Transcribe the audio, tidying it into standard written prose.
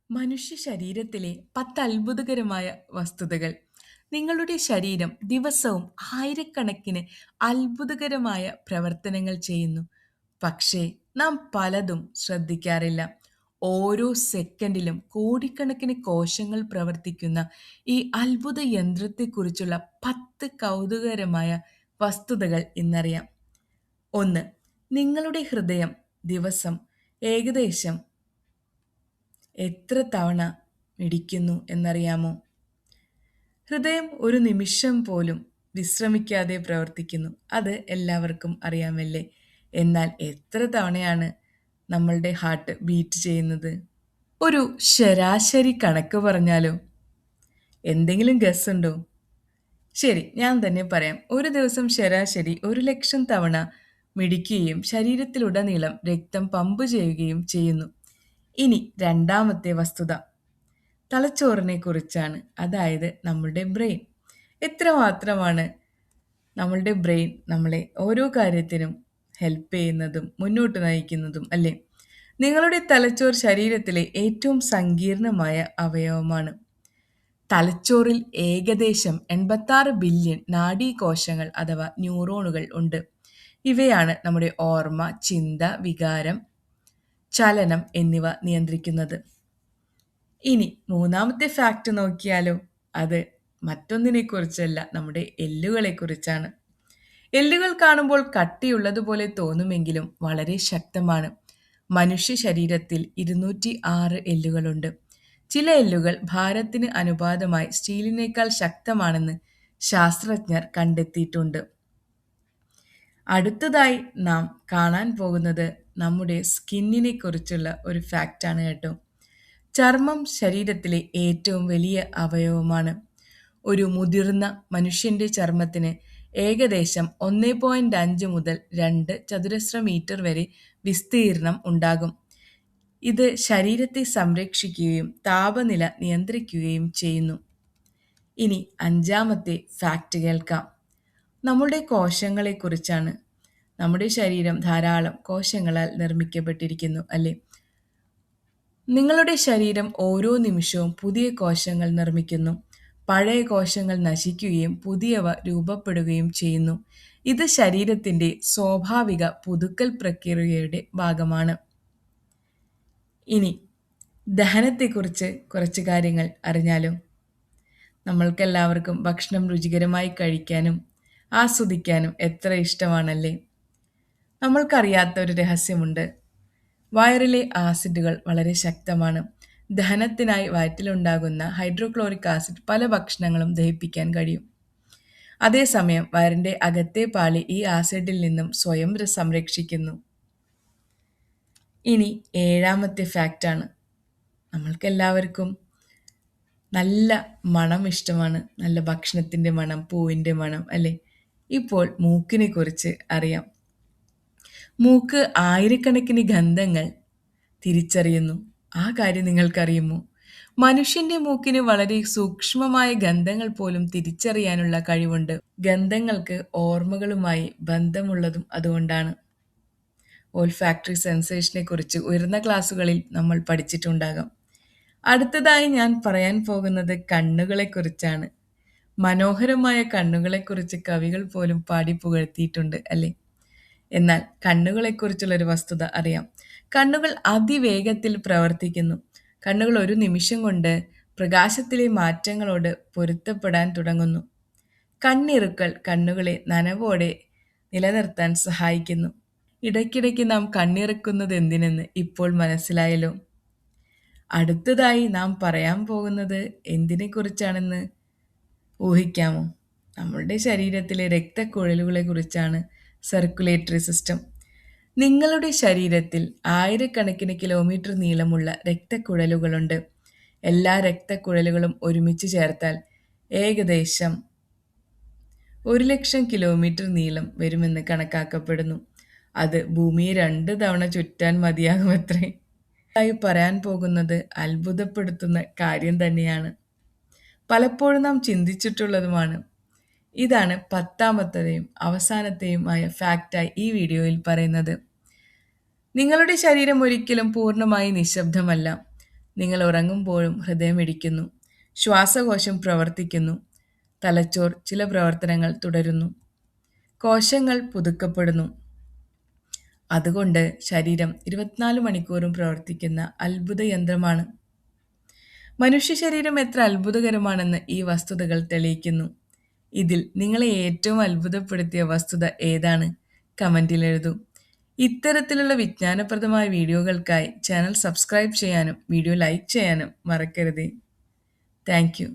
മനുഷ്യ ശരീരത്തിലെ 10 അത്ഭുതകരമായ വസ്തുതകൾ. നിങ്ങളുടെ ശരീരം ദിവസവും ആയിരക്കണക്കിന് അത്ഭുതകരമായ പ്രവർത്തനങ്ങൾ ചെയ്യുന്നു. പക്ഷേ നാം പലതും ശ്രദ്ധിക്കാറില്ല. ഓരോ സെക്കൻഡിലും കോടിക്കണക്കിന് കോശങ്ങൾ പ്രവർത്തിക്കുന്ന ഈ അത്ഭുത യന്ത്രത്തെക്കുറിച്ചുള്ള 10 കൗതുകകരമായ വസ്തുതകൾ ഇന്നറിയാം. 1. നിങ്ങളുടെ ഹൃദയം ദിവസം ഏകദേശം എത്ര തവണ മിടിക്കുന്നു എന്നറിയാമോ? ഹൃദയം ഒരു നിമിഷം പോലും വിശ്രമിക്കാതെ പ്രവർത്തിക്കുന്നു. അത് എല്ലാവർക്കും അറിയാമല്ലേ? എന്നാൽ എത്ര തവണയാണ് നമ്മളുടെ ഹാർട്ട് ബീറ്റ് ചെയ്യുന്നത്? ഒരു ശരാശരി കണക്ക് പറഞ്ഞാലോ? എന്തെങ്കിലും ഗസ് ഉണ്ടോ? ശരി, ഞാൻ തന്നെ പറയാം. ഒരു ദിവസം ശരാശരി 1,00,000 തവണ മിടിക്കുകയും ശരീരത്തിലുടനീളം രക്തം പമ്പ് ചെയ്യുകയും ചെയ്യുന്നു. ഇനി രണ്ടാമത്തെ വസ്തുത തലച്ചോറിനെ കുറിച്ചാണ്. അതായത് നമ്മളുടെ ബ്രെയിൻ. എത്രമാത്രമാണ് നമ്മളുടെ ബ്രെയിൻ നമ്മളെ ഓരോ കാര്യത്തിനും ഹെൽപ്പ് ചെയ്യുന്നതും മുന്നോട്ട് നയിക്കുന്നതും അല്ലേ? നിങ്ങളുടെ തലച്ചോർ ശരീരത്തിലെ ഏറ്റവും സങ്കീർണമായ അവയവമാണ്. തലച്ചോറിൽ ഏകദേശം 86 ബില്യൺ നാഡീകോശങ്ങൾ അഥവാ ന്യൂറോണുകൾ ഉണ്ട്. ഇവയാണ് നമ്മുടെ ഓർമ്മ, ചിന്ത, വികാരം, ചലനം എന്നിവ നിയന്ത്രിക്കുന്നത്. ഇനി മൂന്നാമത്തെ ഫാക്റ്റ് നോക്കിയാലോ? അത് മറ്റൊന്നിനെക്കുറിച്ചല്ല, നമ്മുടെ എല്ലുകളെക്കുറിച്ചാണ്. എല്ലുകൾ കാണുമ്പോൾ കട്ടിയുള്ളതുപോലെ തോന്നുമെങ്കിലും വളരെ ശക്തമാണ്. മനുഷ്യ ശരീരത്തിൽ 206 എല്ലുകളുണ്ട്. ചില എല്ലുകൾ ഭാരത്തിന് അനുപാതമായി സ്റ്റീലിനേക്കാൾ ശക്തമാണെന്ന് ശാസ്ത്രജ്ഞർ കണ്ടെത്തിയിട്ടുണ്ട്. അടുത്തതായി നാം കാണാൻ പോകുന്നത് നമ്മുടെ സ്കിന്നിനെ കുറിച്ചുള്ള ഒരു ഫാക്റ്റാണ് കേട്ടോ. ചർമ്മം ശരീരത്തിലെ ഏറ്റവും വലിയ അവയവമാണ്. ഒരു മുതിർന്ന മനുഷ്യന്റെ ചർമ്മത്തിന് ഏകദേശം 1.5 മുതൽ 2 ചതുരശ്ര മീറ്റർ വരെ വിസ്തീർണം ഉണ്ടാകും. ഇത് ശരീരത്തെ സംരക്ഷിക്കുകയും താപനില നിയന്ത്രിക്കുകയും ചെയ്യുന്നു. ഇനി അഞ്ചാമത്തെ ഫാക്റ്റ് കേൾക്കാം. നമ്മുടെ കോശങ്ങളെക്കുറിച്ചാണ്. നമ്മുടെ ശരീരം ധാരാളം കോശങ്ങളാൽ നിർമ്മിക്കപ്പെട്ടിരിക്കുന്നു അല്ലേ? നിങ്ങളുടെ ശരീരം ഓരോ നിമിഷവും പുതിയ കോശങ്ങൾ നിർമ്മിക്കുന്നു. പഴയ കോശങ്ങൾ നശിക്കുകയും പുതിയവ രൂപപ്പെടുകയും ചെയ്യുന്നു. ഇത് ശരീരത്തിന്റെ സ്വാഭാവിക പുതുക്കൽ പ്രക്രിയയുടെ ഭാഗമാണ്. ഇനി ദഹനത്തെക്കുറിച്ച് കുറച്ച് കാര്യങ്ങൾ അറിഞ്ഞാലോ? നമ്മൾക്കെല്ലാവർക്കും ഭക്ഷണം രുചികരമായി കഴിക്കാനും ആസ്വദിക്കാനും എത്ര ഇഷ്ടമാണല്ലേ? നമ്മൾക്കറിയാത്ത ഒരു രഹസ്യമുണ്ട്. വയറിലെ ആസിഡുകൾ വളരെ ശക്തമാണ്. ദഹനത്തിനായി വയറ്റിലുണ്ടാകുന്ന ഹൈഡ്രോക്ലോറിക് ആസിഡ് പല ഭക്ഷണങ്ങളും ദഹിപ്പിക്കാൻ കഴിയും. അതേസമയം വയറിന്റെ അകത്തെ പാളി ഈ ആസിഡിൽ നിന്നും സ്വയം സംരക്ഷിക്കുന്നു. ഇനി ഏഴാമത്തെ ഫാക്റ്റാണ്. നമ്മൾക്കെല്ലാവർക്കും നല്ല മണം ഇഷ്ടമാണ്. നല്ല ഭക്ഷണത്തിൻ്റെ മണം, പൂവിൻ്റെ മണം അല്ലേ? ഇപ്പോൾ മൂക്കിനെ കുറിച്ച് അറിയാം. മൂക്ക് ആയിരക്കണക്കിന് ഗന്ധങ്ങൾ തിരിച്ചറിയുന്നു. ആ കാര്യം നിങ്ങൾക്കറിയുമോ? മനുഷ്യന്റെ മൂക്കിന് വളരെ സൂക്ഷ്മമായ ഗന്ധങ്ങൾ പോലും തിരിച്ചറിയാനുള്ള കഴിവുണ്ട്. ഗന്ധങ്ങൾക്ക് ഓർമ്മകളുമായി ബന്ധമുള്ളതും അതുകൊണ്ടാണ്. ഓൾഫാക്ടറി സെൻസേഷനെ കുറിച്ച് ഉയർന്ന ക്ലാസ്സുകളിൽ നമ്മൾ പഠിച്ചിട്ടുണ്ടാകാം. അടുത്തതായി ഞാൻ പറയാൻ പോകുന്നത് കണ്ണുകളെക്കുറിച്ചാണ്. മനോഹരമായ കണ്ണുകളെക്കുറിച്ച് കവികൾ പോലും പാടി പുകഴ്ത്തിയിട്ടുണ്ട് അല്ലേ? എന്നാൽ കണ്ണുകളെക്കുറിച്ചുള്ളൊരു വസ്തുത അറിയാം. കണ്ണുകൾ അതിവേഗത്തിൽ പ്രവർത്തിക്കുന്നു. കണ്ണുകൾ ഒരു നിമിഷം കൊണ്ട് പ്രകാശത്തിലെ മാറ്റങ്ങളോട് പൊരുത്തപ്പെടാൻ തുടങ്ങുന്നു. കണ്ണിറുക്കൽ കണ്ണുകളെ നനവോടെ നിലനിർത്താൻ സഹായിക്കുന്നു. ഇടയ്ക്കിടയ്ക്ക് നാം കണ്ണിറുക്കുന്നത് എന്തിനെന്ന് ഇപ്പോൾ മനസ്സിലായല്ലോ. അടുത്തതായി നാം പറയാൻ പോകുന്നത് എന്തിനെക്കുറിച്ചാണെന്ന് ഊഹിക്കാമോ? നമ്മളുടെ ശരീരത്തിലെ രക്തക്കുഴലുകളെ കുറിച്ചാണ്. Circulatory system. നിങ്ങളുടെ ശരീരത്തിൽ ആയിരക്കണക്കിന് കിലോമീറ്റർ നീളമുള്ള രക്തക്കുഴലുകളുണ്ട്. എല്ലാ രക്തക്കുഴലുകളും ഒരുമിച്ച് ചേർത്താൽ ഏകദേശം 1,00,000 കിലോമീറ്റർ നീളം വരുമെന്ന് കണക്കാക്കപ്പെടുന്നു. അത് ഭൂമിയെ 2 തവണ ചുറ്റാൻ മതിയാകുമത്രേ. ആയി പറയാൻ പോകുന്നത് അത്ഭുതപ്പെടുത്തുന്ന കാര്യം തന്നെയാണ്. പലപ്പോഴും നാം ചിന്തിച്ചിട്ടുള്ളതുമാണ്. ഇതാണ് 10ാമത്തെയും അവസാനത്തെയുമായ ഫാക്റ്റായി ഈ വീഡിയോയിൽ പറയുന്നത്. നിങ്ങളുടെ ശരീരം ഒരിക്കലും പൂർണ്ണമായി നിശബ്ദമല്ല. നിങ്ങൾ ഉറങ്ങുമ്പോഴും ഹൃദയമിടിക്കുന്നു, ശ്വാസകോശം പ്രവർത്തിക്കുന്നു, തലച്ചോർ ചില പ്രവർത്തനങ്ങൾ തുടരുന്നു, കോശങ്ങൾ പുതുക്കപ്പെടുന്നു. അതുകൊണ്ട് ശരീരം 24 മണിക്കൂറും പ്രവർത്തിക്കുന്ന അത്ഭുത യന്ത്രമാണ്. മനുഷ്യ ശരീരം എത്ര അത്ഭുതകരമാണെന്ന് ഈ വസ്തുതകൾ തെളിയിക്കുന്നു. ഇതിൽ നിങ്ങളെ ഏറ്റവും അത്ഭുതപ്പെടുത്തിയ വസ്തുത ഏതാണ്? കമന്റിൽ എഴുതൂ. ഇത്തരത്തിലുള്ള വിജ്ഞാനപ്രദമായ വീഡിയോകൾക്കായി ചാനൽ സബ്സ്ക്രൈബ് ചെയ്യാനും വീഡിയോ ലൈക്ക് ചെയ്യാനും മറക്കരുതേ. Thank you.